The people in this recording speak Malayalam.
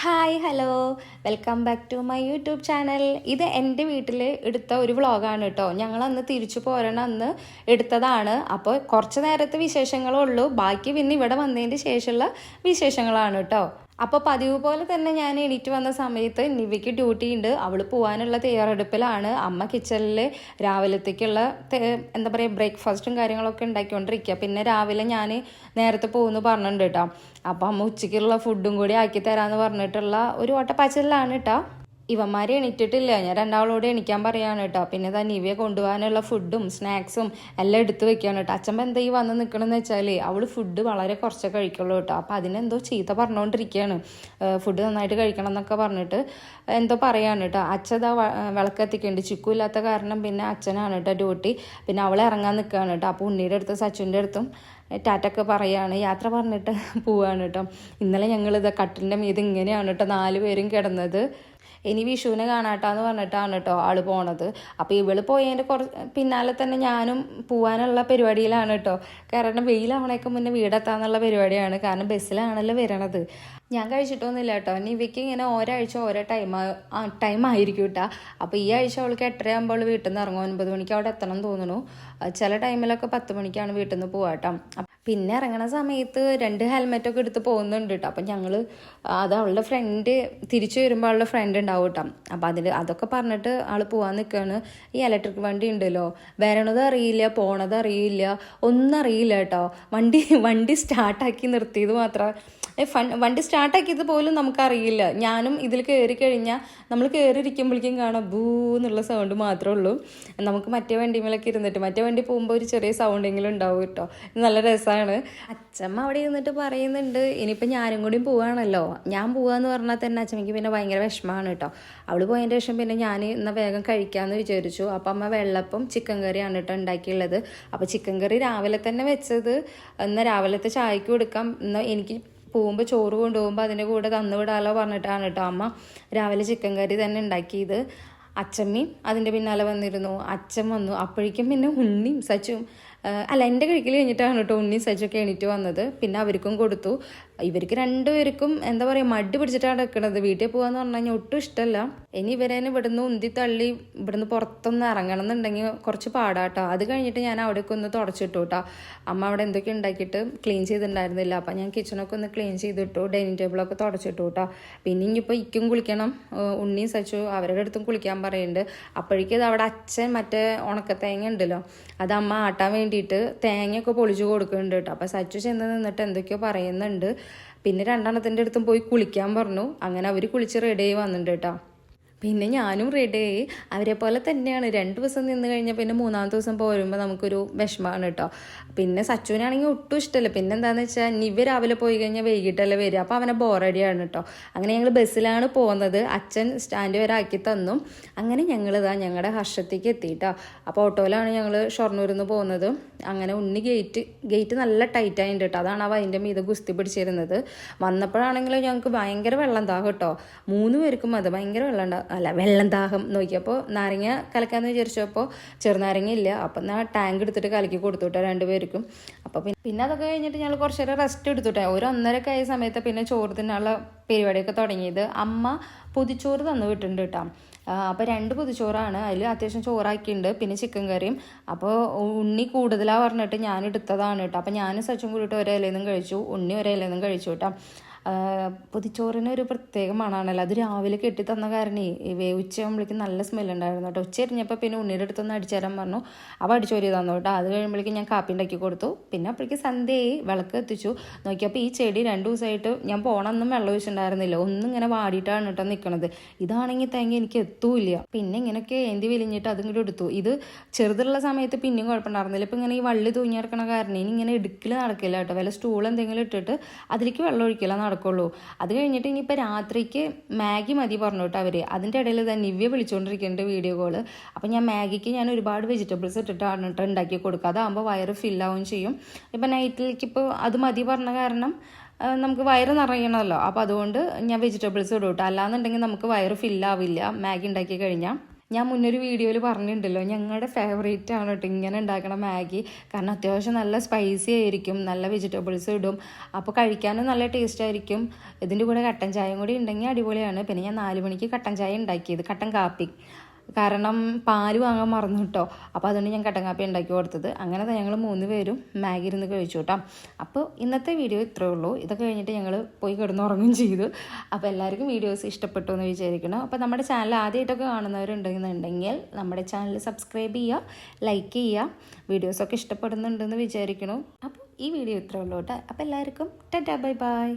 Hi hello welcome back to my YouTube channel. ഇത് എൻ്റെ വീട്ടിൽ എടുത്ത ഒരു വ്ളോഗാണ് കേട്ടോ. ഞങ്ങൾ അന്ന് തിരിച്ചു പോരണ അന്ന് എടുത്തതാണ്. അപ്പോൾ കുറച്ച് നേരത്തെ വിശേഷങ്ങളേ ഉള്ളൂ, ബാക്കി പിന്നെ ഇവിടെ വന്നതിൻ്റെ ശേഷമുള്ള വിശേഷങ്ങളാണ് കേട്ടോ. അപ്പോൾ പതിവ് പോലെ തന്നെ ഞാൻ എണീറ്റ് വന്ന സമയത്ത് നിവിക്ക് ഡ്യൂട്ടി ഉണ്ട്, അവൾ പോകാനുള്ള തയ്യാറെടുപ്പിലാണ്. അമ്മ കിച്ചണിൽ രാവിലത്തേക്കുള്ള എന്താ പറയുക ബ്രേക്ക്ഫാസ്റ്റും കാര്യങ്ങളൊക്കെ ഉണ്ടാക്കിക്കൊണ്ടിരിക്കുക. പിന്നെ രാവിലെ ഞാൻ നേരത്തെ പോകുന്നു പറഞ്ഞിട്ടുണ്ട് കേട്ടോ. അപ്പോൾ അമ്മ ഉച്ചയ്ക്കുള്ള ഫുഡും കൂടി ആക്കി തരാമെന്ന് പറഞ്ഞിട്ടുള്ള ഒരു ഓട്ടപ്പാച്ചിലാണ് കേട്ടോ. ഇവന്മാരെ എണീറ്റിട്ടില്ല, ഞാൻ രണ്ടാളോട് എണീക്കാൻ പറയാണ് കേട്ടോ. പിന്നെ താ നിവിയെ കൊണ്ടുപോകാനുള്ള ഫുഡും സ്നാക്സും എല്ലാം എടുത്ത് വെക്കുകയാണ് കേട്ടോ. അച്ഛൻ എന്താ ഈ വന്ന് നിൽക്കണമെന്ന് വെച്ചാൽ അവൾ ഫുഡ് വളരെ കുറച്ചേ കഴിക്കുള്ളൂ കേട്ടോ. അപ്പോൾ അതിനെന്തോ ചീത്ത പറഞ്ഞുകൊണ്ടിരിക്കുകയാണ്, ഫുഡ് നന്നായിട്ട് കഴിക്കണം എന്നൊക്കെ പറഞ്ഞിട്ട് എന്തോ പറയാണ് കേട്ടോ. അച്ഛൻ ഇതാ വിളക്കെത്തിക്കുന്നുണ്ട്, ചിക്കു ഇല്ലാത്ത കാരണം പിന്നെ അച്ഛനാണ് കേട്ടോ ഡ്യൂട്ടി. പിന്നെ അവൾ ഇറങ്ങാൻ നിൽക്കുകയാണ് കേട്ടോ. അപ്പോൾ ഉണ്ണിയുടെ അടുത്തും സച്ചുവിൻ്റെ അടുത്തും ടാറ്റൊക്കെ പറയാണ്, യാത്ര പറഞ്ഞിട്ട് പോവാണ് കേട്ടോ. ഇന്നലെ ഞങ്ങളിത് കട്ടിലിൻ്റെ മീത് ഇങ്ങനെയാണ് കേട്ടോ 4 പേരും കിടന്നത്. ഇനി വിഷുവിനെ കാണാട്ടാന്ന് പറഞ്ഞിട്ടാണ് കേട്ടോ ആള് പോണത്. അപ്പോൾ ഇവള് പോയതിൻ്റെ പിന്നാലെ തന്നെ ഞാനും പോകാനുള്ള പരിപാടിയിലാണ് കേട്ടോ. കാരണം വെയിലാവണേക്ക് മുന്നേ വീടെത്താന്നുള്ള പരിപാടിയാണ്, കാരണം ബസ്സിലാണല്ലോ വരണത്. ഞാൻ കഴിച്ചിട്ടൊന്നുമില്ല കേട്ടോ. നിവിക്ക് ഇങ്ങനെ ഒരാഴ്ച ഓരോ ടൈം ആയിരിക്കും കേട്ടോ. അപ്പോൾ ഈ ആഴ്ച അവൾക്ക് 8:30 ആകുമ്പോൾ വീട്ടിൽ നിന്ന് ഇറങ്ങും, 9 മണിക്ക് അവിടെ എത്തണം തോന്നുന്നു. ചില ടൈമിലൊക്കെ 10 മണിക്കാണ് വീട്ടിൽ നിന്ന് പോകാട്ടോ. പിന്നെ ഇറങ്ങണ സമയത്ത് 2 ഹെൽമെറ്റൊക്കെ എടുത്ത് പോകുന്നുണ്ട് കേട്ടോ. അപ്പം ഞങ്ങൾ അത് അവളുടെ ഫ്രണ്ട് തിരിച്ചു വരുമ്പോൾ അവളുടെ ഫ്രണ്ട് ഉണ്ടാവും കേട്ടോ. അപ്പം അതൊക്കെ പറഞ്ഞിട്ട് ആൾ പോകാൻ നിൽക്കുകയാണ്. ഈ ഇലക്ട്രിക് വണ്ടി ഉണ്ടല്ലോ, വരണത് അറിയില്ല, പോണത് അറിയില്ല, ഒന്നും അറിയില്ല കേട്ടോ. വണ്ടി സ്റ്റാർട്ടാക്കി നിർത്തിയത് മാത്രം, വണ്ടി സ്റ്റാർട്ടാക്കിയത് പോലും നമുക്കറിയില്ല. ഞാനും ഇതിൽ കയറി കഴിഞ്ഞാൽ നമ്മൾ കയറിയിരിക്കുമ്പോഴേക്കും കാണാം ബൂ എന്നുള്ള സൗണ്ട് മാത്രമേ ഉള്ളൂ. നമുക്ക് മറ്റേ വണ്ടിമേലൊക്കെ ഇരുന്നിട്ട് മറ്റേ വണ്ടി പോകുമ്പോൾ ഒരു ചെറിയ സൗണ്ടെങ്കിലും ഉണ്ടാവും കേട്ടോ. നല്ല രസമാണ്. അച്ഛമ്മ അവിടെ ഇരുന്നിട്ട് പറയുന്നുണ്ട്, ഇനിയിപ്പോൾ ഞാനും കൂടി പോവുകയാണല്ലോ, ഞാൻ പോവാന്ന് പറഞ്ഞാൽ തന്നെ അച്ഛമ്മയ്ക്ക് പിന്നെ ഭയങ്കര വിഷമമാണ് കേട്ടോ. അവൾ പോയതിൻ്റെ ശേഷം പിന്നെ ഞാൻ എന്നാൽ വേഗം കഴിക്കാമെന്ന് വിചാരിച്ചു. അപ്പം അമ്മ വെള്ളപ്പം ചിക്കൻ കറിയാണ് കേട്ടോ ഉണ്ടാക്കിയുള്ളത്. അപ്പോൾ ചിക്കൻ കറി രാവിലെ തന്നെ വെച്ചത്, എന്നാൽ രാവിലത്തെ ചായക്ക് കൊടുക്കാം, എന്നാൽ എനിക്ക് പോകുമ്പോൾ ചോറ് കൊണ്ടുപോകുമ്പോൾ അതിൻ്റെ കൂടെ തന്നു വിടാലോ പറഞ്ഞിട്ടാണ് കേട്ടോ അമ്മ രാവിലെ ചിക്കൻ കറി തന്നെ ഉണ്ടാക്കിയത്. അച്ഛമ്മയും അതിൻ്റെ പിന്നാലെ വന്നിരുന്നു. അച്ഛൻ വന്നു, അപ്പോഴേക്കും പിന്നെ ഉണ്ണിയും സച്ചും എൻ്റെ കഴിക്കൽ കഴിഞ്ഞിട്ടാണ് കേട്ടോ ഉണ്ണി സച്ചൊക്കെ എണീറ്റ് വന്നത്. പിന്നെ അവർക്കും കൊടുത്തു. ഇവർക്ക് 2 പേർക്കും എന്താ പറയുക മടി പിടിച്ചിട്ടാണ് വെക്കണത്. വീട്ടിൽ പോകാന്ന് പറഞ്ഞു കഴിഞ്ഞാൽ ഒട്ടും ഇഷ്ടമല്ല. ഇനി ഇവരേനെ ഇവിടുന്ന് ഉന്തി തള്ളി ഇവിടുന്ന് പുറത്തൊന്ന് ഇറങ്ങണം എന്നുണ്ടെങ്കിൽ കുറച്ച് പാടാട്ടോ. അത് കഴിഞ്ഞിട്ട് ഞാൻ അവിടേക്ക് ഒന്ന് തുടച്ചിട്ടു കേട്ടോ. അമ്മ അവിടെ എന്തൊക്കെ ഉണ്ടാക്കിയിട്ട് ക്ലീൻ ചെയ്തിട്ടുണ്ടായിരുന്നില്ല. അപ്പം ഞാൻ കിച്ചണൊക്കെ ഒന്ന് ക്ലീൻ ചെയ്തിട്ടു, ഡൈനിങ് ടേബിളൊക്കെ തുടച്ചിട്ടു കേട്ടോ. പിന്നെ ഇനിയിപ്പോൾ ഇക്കും കുളിക്കണം, ഉണ്ണിയും സച്ചു അവരുടെ അടുത്തും കുളിക്കാൻ പറയുന്നുണ്ട്. അപ്പോഴേക്കും ഇത് അവിടെ അച്ഛൻ മറ്റേ ഉണക്കത്തേങ്ങ ഉണ്ടല്ലോ, അത് അമ്മ ആട്ടാൻ വേണ്ടിയിട്ട് തേങ്ങയൊക്കെ പൊളിച്ചു കൊടുക്കുന്നുണ്ട് കേട്ടോ. അപ്പോൾ സച്ചു ചെന്ന് നിന്നിട്ട് എന്തൊക്കെയോ പറയുന്നുണ്ട്. പിന്നെ 2 അടുത്തും പോയി കുളിക്കാൻ പറഞ്ഞു. അങ്ങനെ അവർ കുളിച്ച് റെഡിയായി വന്നിട്ടുണ്ട് കേട്ടോ. പിന്നെ ഞാനും റെഡിയായി. അവരെ പോലെ തന്നെയാണ്. 2 ദിവസം നിന്ന് കഴിഞ്ഞാൽ പിന്നെ 3-ാമത്തെ ദിവസം പോരുമ്പോൾ നമുക്കൊരു വിഷമമാണ് കേട്ടോ. പിന്നെ സച്ചുവിനാണെങ്കിൽ ഒട്ടും ഇഷ്ടമല്ല. പിന്നെ എന്താണെന്ന് വെച്ചാൽ നിവ്യ രാവിലെ പോയി കഴിഞ്ഞാൽ വൈകിട്ടല്ലേ വരിക, അപ്പോൾ അവനെ ബോറടിയാണ് കേട്ടോ. അങ്ങനെ ഞങ്ങൾ ബസ്സിലാണ് പോകുന്നത്. അച്ഛൻ സ്റ്റാൻഡ് വരെ ആക്കി തന്നു. അങ്ങനെ ഞങ്ങളിതാ ഞങ്ങളുടെ ഹർഷത്തേക്ക് എത്തിയിട്ടോ. അപ്പോൾ ഓട്ടോയിലാണ് ഞങ്ങൾ ഷൊർണൂരിൽ നിന്ന് പോകുന്നത്. അങ്ങനെ ഉണ്ണി ഗേറ്റ് നല്ല ടൈറ്റായിട്ടുണ്ട് കേട്ടോ. അതാണ് അവ അതിൻ്റെ മീത് ഗുസ്തി പിടിച്ചിരുന്നത്. വന്നപ്പോഴാണെങ്കിലും ഞങ്ങൾക്ക് ഭയങ്കര വെള്ളം ദാഹം കേട്ടോ. 3 പേർക്കും അത് ഭയങ്കര വെള്ളം ദാഹം. നോക്കിയപ്പോൾ നാരങ്ങ കലക്കാമെന്ന് വിചാരിച്ചപ്പോൾ ചെറുനാരങ്ങ ഇല്ല. അപ്പം എന്നാൽ ടാങ്ക് എടുത്തിട്ട് കലക്കി കൊടുത്തു കേട്ടോ 2 പേർക്കും. അപ്പോൾ പിന്നെ അതൊക്കെ കഴിഞ്ഞിട്ട് ഞങ്ങൾ കുറച്ച് നേരം റെസ്റ്റ് എടുത്തുട്ടെ. ഒരു 1:30 ആയ സമയത്ത് പിന്നെ ചോറ് തിന്നാനുള്ള പരിപാടിയൊക്കെ തുടങ്ങിയത്. അമ്മ പൊതിച്ചോറ് തന്നു വിട്ടിട്ടുണ്ട് കേട്ടോ. അപ്പോൾ 2 പൊതിച്ചോറാണ്, അതിൽ അത്യാവശ്യം ചോറാക്കിയിട്ടുണ്ട്, പിന്നെ ചിക്കൻ കറിയും. അപ്പോൾ ഉണ്ണി കൂടുതലാണ് പറഞ്ഞിട്ട് ഞാൻ എടുത്തതാണ് കേട്ടോ. അപ്പോൾ ഞാനും സച്ചും കൂടിയിട്ട് ഒരേലേന്നും കഴിച്ചു, ഉണ്ണി ഒരേലേന്നും കഴിച്ചു കേട്ടോ. പൊതിച്ചോറിന് ഒരു പ്രത്യേക മണമാണല്ലോ. അത് രാവിലെ കെട്ടി തന്ന കാരണേ ഉച്ചയാകുമ്പോഴേക്കും നല്ല സ്മെല്ലുണ്ടായിരുന്നു കേട്ടോ. ഉച്ച എറിഞ്ഞപ്പോൾ പിന്നെ ഉണ്ണിയുടെ അടുത്തൊന്ന് അടിച്ചു തരാൻ പറഞ്ഞു. അവ അടിച്ചോരി തന്നു കേട്ടോ. അത് കഴിയുമ്പോഴേക്കും ഞാൻ കാപ്പി ഉണ്ടാക്കി കൊടുത്തു. പിന്നെ അപ്പോഴേക്കും സന്ധ്യയായി, വിളക്ക് എത്തിച്ചു. നോക്കിയപ്പോൾ ഈ ചെടി 2 ദിവസമായിട്ട് ഞാൻ പോകണമെന്നും വെള്ളം ഒഴിച്ചിട്ടുണ്ടായിരുന്നില്ല, ഒന്നും ഇങ്ങനെ വാടിയിട്ടാണ് കേട്ടോ നിൽക്കണത്. ഇതാണെങ്കിൽ തേങ്ങ എനിക്ക് എത്തൂല്ല. പിന്നെ ഇങ്ങനെയൊക്കെ ഏന്തി വലിഞ്ഞിട്ട് അതും കൂടി എടുത്തു. ഇത് ചെറുതുള്ള സമയത്ത് പിന്നെയും കുഴപ്പമുണ്ടായിരുന്നില്ല. ഇപ്പം ഇങ്ങനെ ഈ വള്ളി തൂങ്ങി നടക്കണ കാരണം ഇനി ഇങ്ങനെ എടുക്കൽ നടക്കില്ല കേട്ടോ. വല്ല സ്റ്റൂൾ എന്തെങ്കിലും ഇട്ടിട്ട് അതിലേക്ക് വെള്ളം ഒഴിക്കില്ല നടക്കുള്ളൂ. അത് കഴിഞ്ഞിട്ട് ഇനിയിപ്പോൾ രാത്രിക്ക് മാഗി മതി പറഞ്ഞു കേട്ടോ അവർ. അതിൻ്റെ ഇടയിൽ തന്നെ നിവ്യ വിളിച്ചുകൊണ്ടിരിക്കുന്നുണ്ട് വീഡിയോ കോള്. അപ്പം ഞാൻ മാഗിക്ക് ഞാൻ ഒരുപാട് വെജിറ്റബിൾസ് ഇട്ടിട്ടാണ് കേട്ടോ ഉണ്ടാക്കി കൊടുക്കുക. അതാകുമ്പോൾ വയറ് ഫില്ലാവും ചെയ്യും. ഇപ്പം നൈറ്റിലേക്ക് ഇപ്പോൾ അത് മതി പറഞ്ഞ കാരണം നമുക്ക് വയറ് നിറയണമല്ലോ. അപ്പോൾ അതുകൊണ്ട് ഞാൻ വെജിറ്റബിൾസ് ഇടും കേട്ടോ. അല്ലാന്നുണ്ടെങ്കിൽ നമുക്ക് വയറ് ഫില്ലാവില്ല മാഗി ഉണ്ടാക്കി കഴിഞ്ഞാൽ. ഞാൻ മുന്നൊരു വീഡിയോയിൽ പറഞ്ഞിട്ടുണ്ടല്ലോ, ഞങ്ങളുടെ ഫേവറേറ്റ് ആണ് കേട്ടോ ഇങ്ങനെ ഉണ്ടാക്കണ മാഗി. കാരണം അത്യാവശ്യം നല്ല സ്പൈസി ആയിരിക്കും, നല്ല വെജിറ്റബിൾസ് ഇടും, അപ്പോൾ കഴിക്കാനും നല്ല ടേസ്റ്റ് ആയിരിക്കും. ഇതിൻ്റെ കൂടെ കട്ടൻ ചായയും കൂടി ഉണ്ടെങ്കിൽ അടിപൊളിയാണ്. പിന്നെ ഞാൻ 4 മണിക്ക് കട്ടൻ ചായ ഉണ്ടാക്കിയത്, കട്ടൻ കാപ്പി. കാരണം പാല് വാങ്ങാൻ മറന്നു കേട്ടോ, അപ്പോൾ അതുകൊണ്ട് ഞാൻ കട്ടൻ കാപ്പി ഉണ്ടാക്കി കൊടുത്തത്. അങ്ങനെ ഞങ്ങൾ 3 പേരും മാഗി ഇരുന്ന് കഴിച്ചു കേട്ടോ. അപ്പോൾ ഇന്നത്തെ വീഡിയോ ഇത്രയേ ഉള്ളൂ. ഇതൊക്കെ കഴിഞ്ഞിട്ട് ഞങ്ങൾ പോയി കിടന്നുറങ്ങുകയും ചെയ്തു. അപ്പോൾ എല്ലാവർക്കും വീഡിയോസ് ഇഷ്ടപ്പെട്ടു എന്ന് വിചാരിക്കണം. അപ്പോൾ നമ്മുടെ ചാനൽ ആദ്യമായിട്ടൊക്കെ കാണുന്നവരുണ്ടെന്നുണ്ടെങ്കിൽ നമ്മുടെ ചാനൽ സബ്സ്ക്രൈബ് ചെയ്യുക, ലൈക്ക് ചെയ്യുക. വീഡിയോസൊക്കെ ഇഷ്ടപ്പെടുന്നുണ്ടെന്ന് വിചാരിക്കണം. അപ്പോൾ ഈ വീഡിയോ ഇത്രയേ ഉള്ളൂ കേട്ടോ. അപ്പോൾ എല്ലാവർക്കും ടാറ്റാ ബൈ ബൈ.